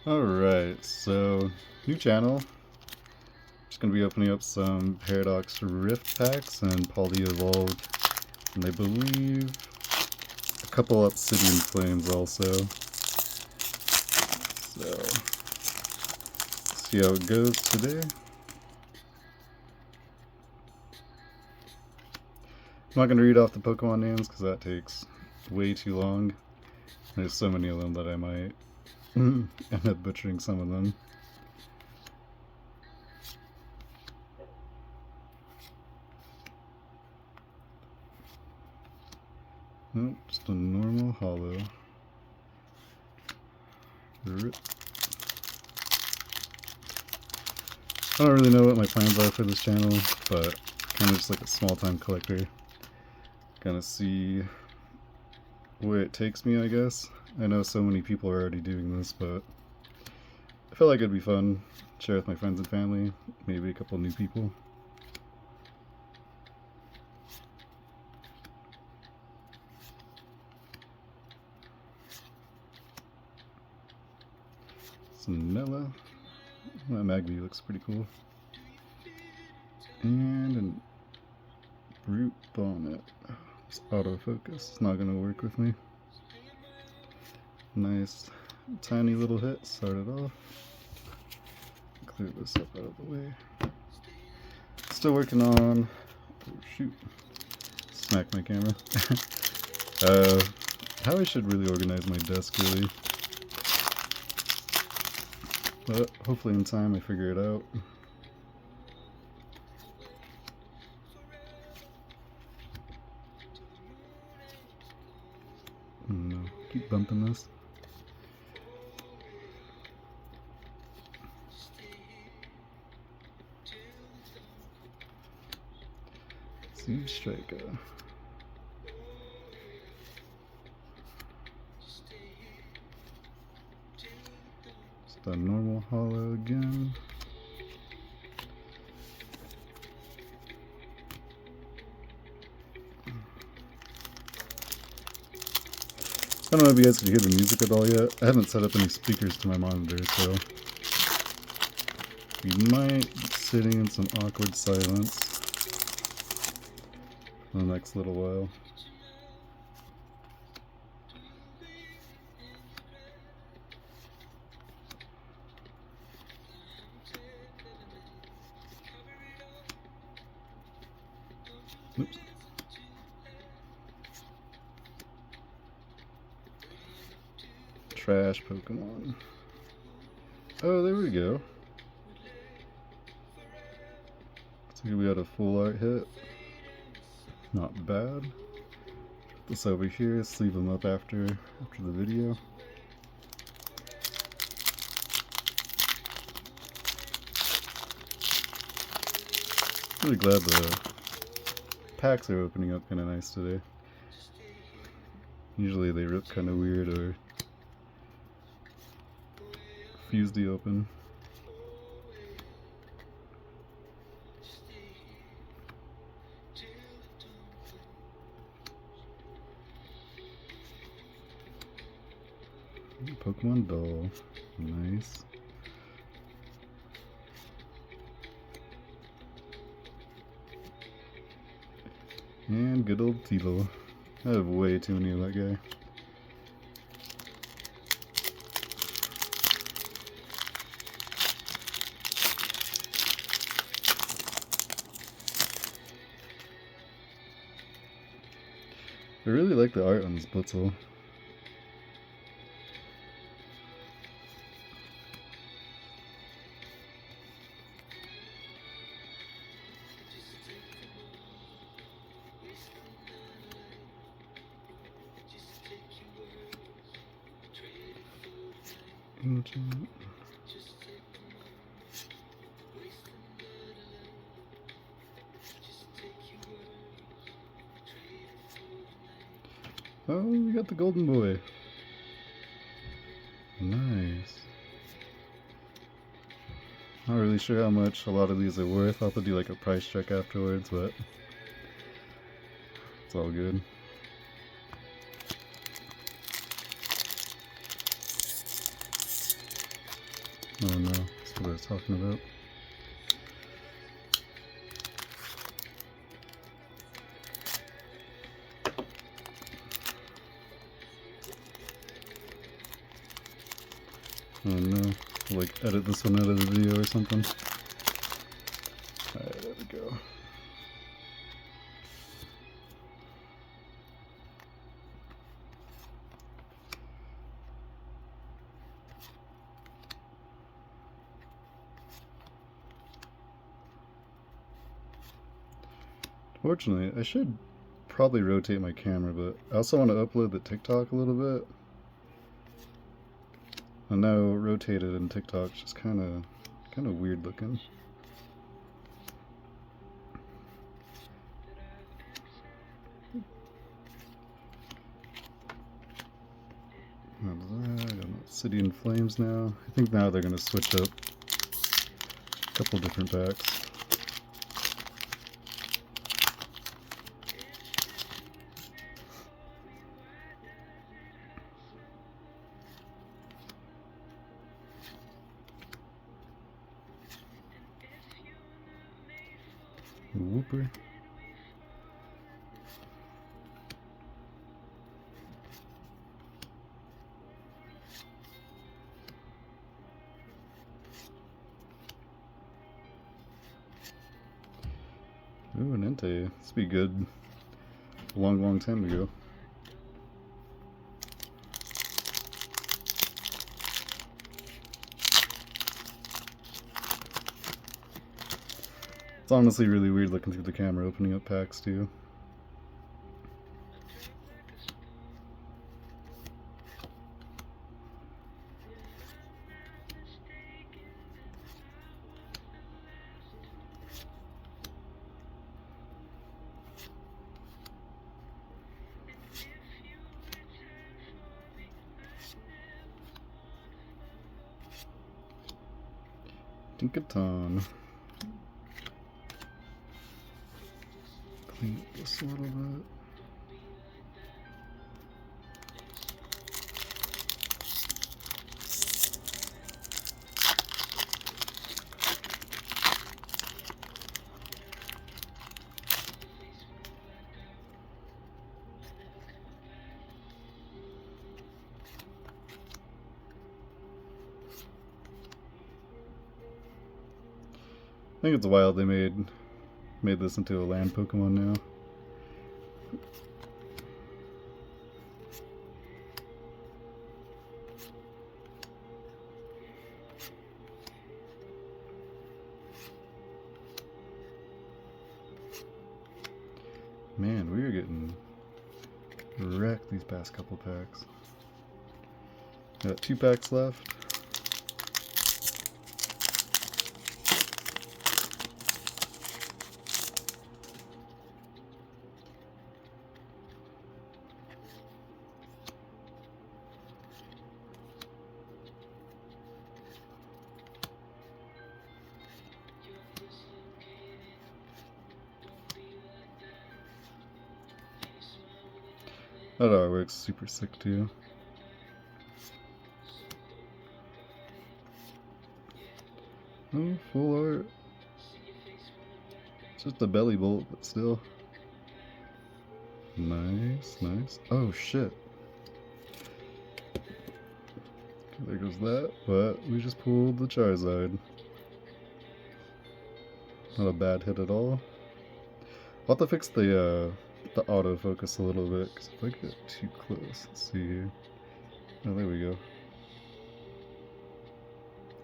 Alright, so new channel. Just gonna be opening up some Paradox Rift packs and Poly Evolved, and I believe a couple Obsidian Flames also. So, see how it goes today. I'm not gonna read off the Pokemon names because that takes way too long. There's so many of them that I might end up butchering some of them. Nope, just a normal hollow. Rip. I don't really know what my plans are for this channel, but kind of just like a small-time collector. Gonna see where it takes me, I guess. I know so many people are already doing this, but I feel like it'd be fun. Share with my friends and family, maybe a couple new people. Sonella. That Magby looks pretty cool. And a Brute Bonnet. This autofocus is not gonna work with me. Nice tiny little hit, started off. Clear this up out of the way. Still working on, oh shoot, smack my camera. How I should really organize my desk really. But hopefully in time I figure it out. No, keep bumping this. Siege Striker. Just a normal hollow again. I don't know if you guys can hear the music at all yet. I haven't set up any speakers to my monitor, so we might be sitting in some awkward silence for the next little while. Oops. Trash Pokemon. Oh, there we go. So we had a full art hit. Not bad. Put this over here, sleeve them up after the video. Really glad the packs are opening up kind of nice today. Usually they rip kind of weird or fuse the open. Pokemon doll, nice. And good old Tilo. I have way too many of that guy. I really like the art on this Blitzel. Ancient. Oh, we got the golden boy. Nice. Not really sure how much a lot of these are worth. I'll have to do like a price check afterwards, but it's all good. Oh no, that's what I was talking about. Oh no, like edit this one out of the video or something. Alright, there we go. Fortunately, I should probably rotate my camera, but I also want to upload the TikTok a little bit. I know rotated in TikTok's just kind of weird looking. I got City in Flames now. I think now they're gonna switch up a couple different packs. Whooper. Ooh, an Entei. This would be good. A long time ago. It's honestly really weird looking through the camera opening up packs too. Dinkaton. Clean this a little bit. I think it's wild they made this into a land Pokemon now. Man, we are getting wrecked these past couple packs. Got 2 packs left. That artwork's super sick too. Oh, full art. It's just a belly bolt, but still. Nice, nice. Oh shit. Okay, there goes that, but we just pulled the Charizard. Not a bad hit at all. I'll have to fix the autofocus a little bit, because if I get too close, let's see here. Oh, there we go.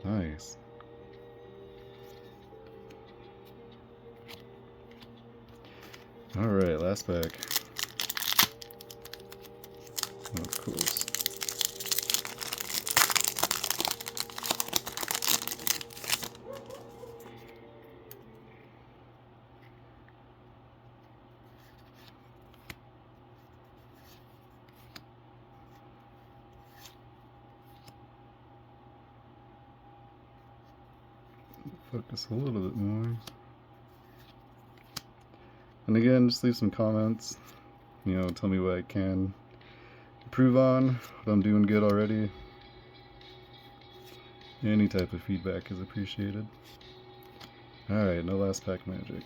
Nice. Alright, last pack. Of course. Focus a little bit more. And again, just leave some comments. You know, tell me what I can improve on, what I'm doing good already. Any type of feedback is appreciated. Alright, no last pack magic.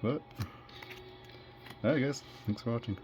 But, alright guys, thanks for watching.